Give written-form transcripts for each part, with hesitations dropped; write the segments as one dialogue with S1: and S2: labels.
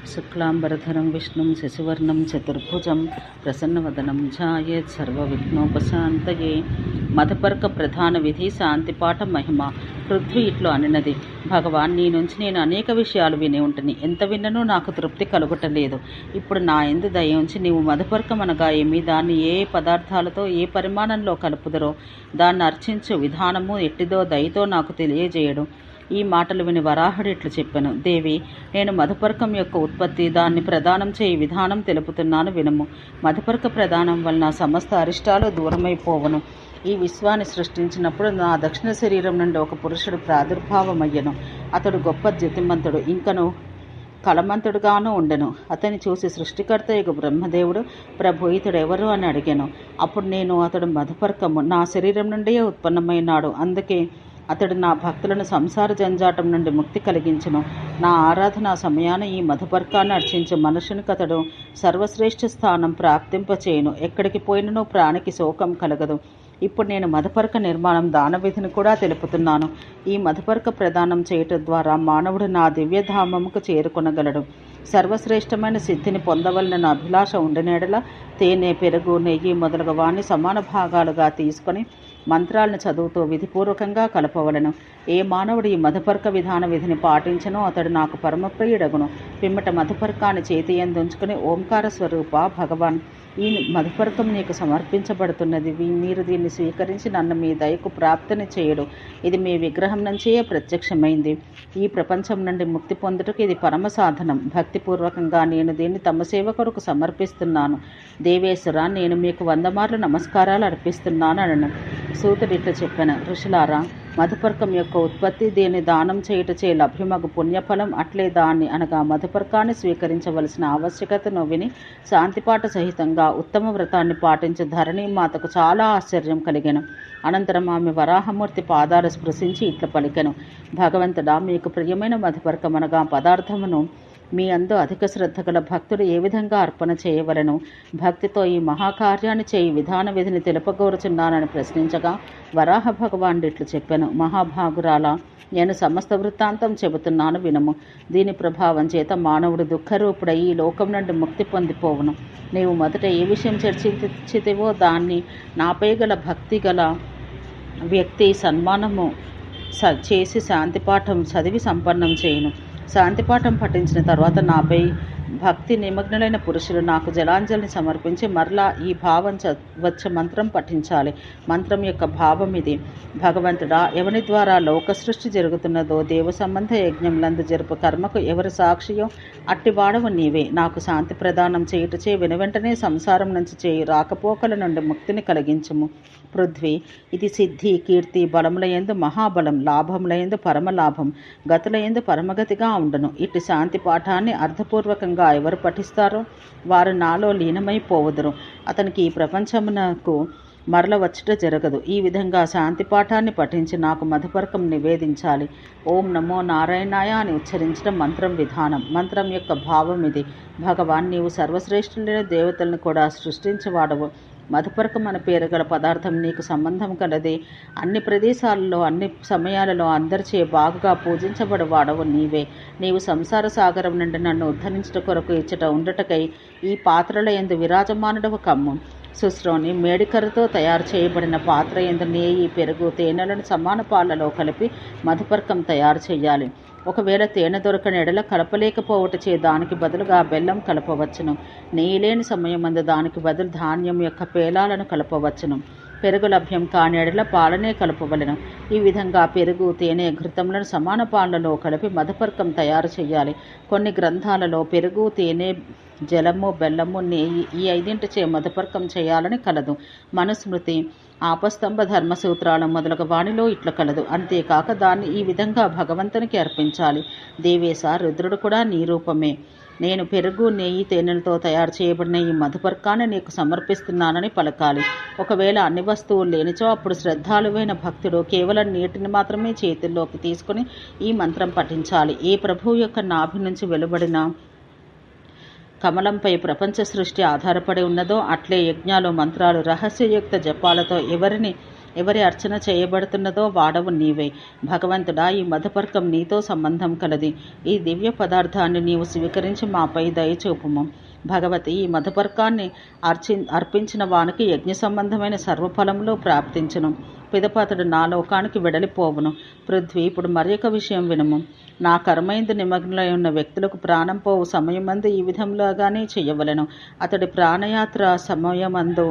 S1: శుక్లాంబరధరం విష్ణుం శశివర్ణం చతుర్భుజం ప్రసన్నవదనం ఛాయేత్ సర్వవిఘ్నోపశాంతయే. మధుపర్క ప్రధాన విధి శాంతిపాఠ మహిమ. పృథ్వీ ఇట్లు అనినది, భగవాన్, నీ నుంచి నేను అనేక విషయాలు విని ఉంటని, ఎంత విన్ననూ నాకు తృప్తి కలుగటలేదు. ఇప్పుడు నా యందు దయ ఉంచి నీవు మధుపర్కం అనగా ఏమి, దాన్ని ఏ పదార్థాలతో ఏ పరిమాణంలో కలుపుదరో, దాన్ని అర్చించు విధానము ఎట్టిదో దయతో నాకు తెలియజేయడు. ఈ మాటలు విని వరాహుడు ఇట్లు చెప్పాను, దేవి, నేను మధుపర్కం యొక్క ఉత్పత్తి, దాన్ని ప్రదానం చేయి విధానం తెలుపుతున్నాను వినము. మధుపర్క ప్రదానం వలన సమస్త అరిష్టాలు దూరమైపోవను. ఈ విశ్వాన్ని సృష్టించినప్పుడు నా దక్షిణ శరీరం నుండి ఒక పురుషుడు ప్రాదుర్భావమయ్యను. అతడు గొప్ప ద్యుతిమంతుడు, ఇంకను కలమంతుడుగాను ఉండెను. అతని చూసి సృష్టికర్త యొక్క బ్రహ్మదేవుడు, ప్రభు, ఇతడు ఎవరు అని అడిగాను. అప్పుడు నేను, అతడు మధుపర్కము, నా శరీరం నుండే ఉత్పన్నమైనాడు, అందుకే అతడు నా భక్తులను సంసార జంజాటం నుండి ముక్తి కలిగించును. నా ఆరాధనా సమయాన ఈ మధుపర్కాన్ని అర్చించే మనుషునికి అతడు సర్వశ్రేష్ఠ స్థానం ప్రాప్తింపచేయును. ఎక్కడికి పోయినను ప్రాణికి శోకం కలగదు. ఇప్పుడు నేను మధుపర్క నిర్మాణం దానవిధిని కూడా తెలుపుతున్నాను. ఈ మధుపర్క ప్రదానం చేయటం ద్వారా మానవుడు నా దివ్యధామముకు చేరుకొనగలడు. సర్వశ్రేష్టమైన సిద్ధిని పొందవలన అభిలాష ఉండనేడల తేనె, పెరుగు, నెయ్యి మొదలగు వాణ్ణి సమాన భాగాలుగా తీసుకొని మంత్రాలను చదువుతూ విధిపూర్వకంగా కలపవలను. ఏ మానవుడు ఈ మధుపర్క విధాన విధిని పాటించనో అతడు నాకు పరమప్రియుడగును. పిమ్మట మధుపర్కాన్ని చేతి యందుంచుకుని, ఓంకార స్వరూప భగవాన్, ఈ మధుపర్కం నీకు సమర్పించబడుతున్నది. మీరు దీన్ని స్వీకరించి నన్ను మీ దయకు ప్రాప్తిని చేయడు. ఇది మీ విగ్రహం నుంచే ప్రత్యక్షమైంది. ఈ ప్రపంచం నుండి ముక్తి పొందుటకు ఇది పరమ సాధనం. భక్తిపూర్వకంగా నేను దీన్ని తమ సేవ కొరకు సమర్పిస్తున్నాను. దేవేశ్వర, నేను మీకు 100 మార్లు నమస్కారాలు అర్పిస్తున్నాను అనను. సూతుడు ఇట్లా చెప్పాను, ఋషులారా, మధుపర్కం యొక్క ఉత్పత్తి, దీన్ని దానం చేయుటచే లభ్యమగు పుణ్యఫలం, అట్లే దాన్ని అనగా మధుపర్కాన్ని స్వీకరించవలసిన ఆవశ్యకతను విని శాంతిపాట సహితంగా ఉత్తమ వ్రతాన్ని పాటించే ధరణి మాతకు చాలా ఆశ్చర్యం కలిగెను. అనంతరం ఆమె వరాహమూర్తి పాదాలు స్పృశించి ఇట్ల పలికెను, భగవంతుడా, మీకు ప్రియమైన మధుపర్కం అనగా పదార్థమును మీ అందు అధిక శ్రద్ధ గల భక్తుడు ఏ విధంగా అర్పణ చేయవలను? భక్తితో ఈ మహాకార్యాన్ని చేయి విధాన విధిని తెలుపగోరుచున్నానని ప్రశ్నించగా వరాహ భగవానుడు ఇట్లు చెప్పాను, మహాభాగురాల, నేను సమస్త వృత్తాంతం చెబుతున్నాను వినము. దీని ప్రభావం చేత మానవుడు దుఃఖరూపుడై ఈ లోకం నుండి ముక్తి పొందిపోవును. నీవు మొదట ఏ విషయం చర్చించితివో దాన్ని నాపై గల భక్తి గల వ్యక్తి సన్మానము చేసి శాంతిపాఠం చదివి సంపన్నం చేయును. శాంతిపాఠం పఠించిన తర్వాత నాపై భక్తి నిమగ్నులైన పురుషులు నాకు జలాంజలిని సమర్పించి మరలా ఈ భావం వచ్చే మంత్రం పఠించాలి. మంత్రం యొక్క భావం ఇది, భగవంతుడా, ఎవని ద్వారా లోక సృష్టి జరుగుతున్నదో, దేవ సంబంధ యజ్ఞంలందు జరుపు కర్మకు ఎవరు సాక్షియో అట్టివాడవు నీవే. నాకు శాంతి ప్రదానం చేయుటచే వెనువెంటనే సంసారం నుంచి చేయు రాకపోకల నుండి ముక్తిని కలిగించుము. పృథ్వీ, ఇది సిద్ధి, కీర్తి, బలములయందు మహాబలం, లాభములయందు పరమలాభం, గతులయందు పరమగతిగా ఉండును. ఇటు శాంతి పాఠాన్ని అర్థపూర్వకంగా ఎవరు పఠిస్తారో వారు నాలో లీనమైపోవుదురు. అతనికి ఈ ప్రపంచమునకు మరల వచ్చుట జరగదు. ఈ విధంగా శాంతి పాఠాన్ని పఠించి నాకు మధుపర్కం నివేదించాలి. ఓం నమో నారాయణాయ అని ఉచ్చరించడం మంత్రం విధానం. మంత్రం యొక్క భావం ఇది, భగవాన్, నీవు సర్వశ్రేష్ఠులైన దేవతలను కూడా సృష్టించేవాడవు. మధుపర్కం అనే పేరు గల పదార్థం నీకు సంబంధం కలది. అన్ని ప్రదేశాలలో అన్ని సమయాలలో అందరిచే బాగుగా పూజించబడవాడవు నీవే. నీవు సంసార సాగరం నుండి నన్ను ఉద్ధరించుట కొరకు ఇచ్చట ఉండటకై ఈ పాత్రల యందు విరాజమానుడవు కమ్ము. శుశ్రోని మేడికరతో తయారు చేయబడిన పాత్ర యందు నెయ్యి, పెరుగు, తేనెలను సమాన పాళ్లలో కలిపి మధుపర్కం తయారు చేయాలి. ఒకవేళ తేనె దొరకని ఎడల కలపలేకపోవటచే దానికి బదులుగా బెల్లం కలపవచ్చును. నెయ్యి లేని సమయమందు దానికి బదులు ధాన్యం యొక్క పేలాలను కలపవచ్చును. పెరుగు లభ్యం కాని ఎడల పాలనే కలపవలెను. ఈ విధంగా పెరుగు, తేనె, ఘృతములను సమాన పాళ్లలో కలిపి మధుపర్కం తయారు చేయాలి. కొన్ని గ్రంథాలలో పెరుగు, తేనె, జలము, బెల్లము, నెయ్యి ఈ 5చే మధుపర్కం చేయాలని కలదు. మనుస్మృతి, ఆపస్తంభ ధర్మసూత్రాల మొదలగు వాణిలో ఇట్ల కలదు. అంతేకాక దాన్ని ఈ విధంగా భగవంతునికి అర్పించాలి. దేవేశ, రుద్రుడు కూడా నీ రూపమే. నేను పెరుగు, నెయ్యి, తేనెలతో తయారు చేయబడిన ఈ మధుపర్కాన్ని నీకు సమర్పిస్తున్నానని పలకాలి. ఒకవేళ అన్ని వస్తువులు లేనిచో అప్పుడు శ్రద్ధాళువైన భక్తుడు కేవలం నీటిని మాత్రమే చేతుల్లోకి తీసుకుని ఈ మంత్రం పఠించాలి. ఏ ప్రభువు యొక్క నాభి నుంచి వెలువడిన కమలంపై ప్రపంచ సృష్టి ఆధారపడి ఉన్నదో అట్లే యజ్ఞాలు, మంత్రాలు, రహస్యయుక్త జపాలతో ఎవరిని ఎవరి అర్చన చేయబడుతున్నదో వాడవు నీవే. భగవంతుడా, ఈ మధుపర్కం నీతో సంబంధం కలది. ఈ దివ్య పదార్థాన్ని నీవు స్వీకరించి మాపై దయచూపుము. భగవతి, ఈ మధుపర్కాన్ని అర్పించిన వానికి యజ్ఞ సంబంధమైన సర్వఫలములు ప్రాప్తించును. పిదప అతడు నా లోకానికి వెడలిపోవును. పృథ్వీ, ఇప్పుడు మరొక విషయం వినుము. నా కర్మయందు నిమగ్నులై ఉన్న వ్యక్తులకు ప్రాణం పోవు సమయమందు ఈ విధంలాగానే చెయ్యవలెను. అతడి ప్రాణయాత్ర సమయమందు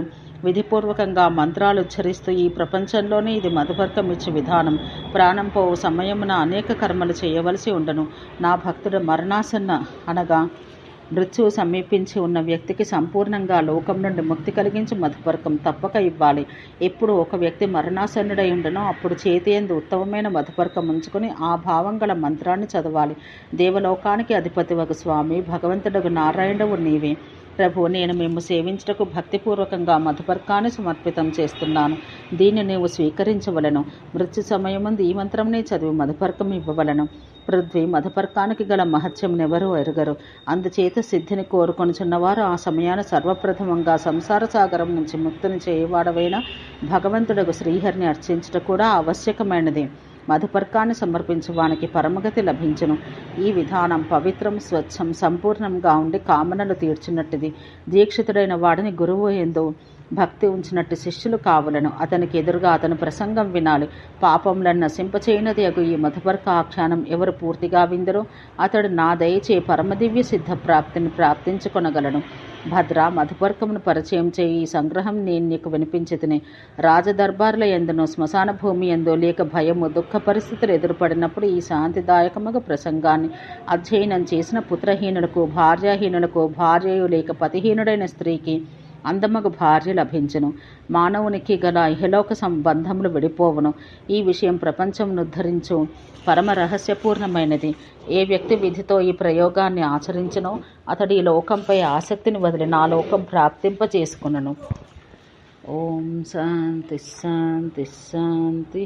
S1: విధిపూర్వకంగా మంత్రాలు ఉచ్చరిస్తూ ఈ ప్రపంచంలోనే ఇది మధుపర్కం ఇచ్చే విధానం. ప్రాణం పోవు సమయమున అనేక కర్మలు చేయవలసి ఉండను. నా భక్తుడు మరణాసన్న అనగా మృత్యువు సమీపించి ఉన్న వ్యక్తికి సంపూర్ణంగా లోకం నుండి ముక్తి కలిగించి మధుపర్కం తప్పక ఇవ్వాలి. ఎప్పుడు ఒక వ్యక్తి మరణాసన్నుడై ఉండనో అప్పుడు చేతి యందు ఉత్తమమైన మధుపర్కం ఉంచుకొని ఆ భావం గల మంత్రాన్ని చదవాలి. దేవలోకానికి అధిపతివగు స్వామి, భగవంతుడగు నారాయణుడు నీవే. ప్రభు, నేను మేము సేవించుటకు భక్తిపూర్వకంగా మధుపర్కాన్ని సమర్పితం చేస్తున్నాను. దీన్ని నీవు స్వీకరించవలను. మృత్యు సమయముందు ఈ మంత్రంనే చదివి మధుపర్కం ఇవ్వవలను. పృథ్వీ, మధుపర్కానికి గల మహత్యంనెవరూ ఎరుగరు. అందుచేత సిద్ధిని కోరుకొనుచున్నవారు ఆ సమయాన సర్వప్రథమంగా సంసార సాగరం నుంచి ముక్తిని చేయవాడవైన భగవంతుడకు శ్రీహరిని అర్చించుట కూడా ఆవశ్యకమైనది. మధుపర్కాన్ని సమర్పించువానికి పరమగతి లభించును. ఈ విధానం పవిత్రం, స్వచ్ఛం, సంపూర్ణంగా ఉండి కామనలు తీర్చినట్టుది. దీక్షితుడైన వాడిని గురువు యందు భక్తి ఉంచినట్టు శిష్యులు కావలను. అతనికి ఎదురుగా అతను ప్రసంగం వినాలి. పాపములను నశింపచేయనది అగు ఈ మధుపర్క ఆఖ్యానం ఎవరు పూర్తిగా విందరో అతడు నా దయచే పరమదివ్య సిద్ధ ప్రాప్తిని ప్రాప్తించుకొనగలను. భద్ర, మధుపర్కమును పరిచయం చేయి. ఈ సంగ్రహం నేను నీకు వినిపించితిని. రాజదర్బార్ల యందును, శ్మశాన భూమి యందు లేక భయము, దుఃఖ పరిస్థితులు ఎదురుపడినప్పుడు ఈ శాంతిదాయకముగా ప్రసంగాన్ని అధ్యయనం చేసిన పుత్రహీనులకు, భార్యాహీనులకు, భార్యయు లేక పతిహీనుడైన స్త్రీకి అందమగు భార్య లభించును. మానవునికి గల ఇహలోక సంబంధములు విడిపోవును. ఈ విషయం ప్రపంచమును ఉద్ధరించు పరమ రహస్యపూర్ణమైనది. ఏ వ్యక్తి విధితో ఈ ప్రయోగాన్ని ఆచరించునో అతడు ఈ లోకంపై ఆసక్తిని వదిలి నా లోకం ప్రాప్తింపచేసుకునను. ఓం శాంతి శాంతి శాంతి.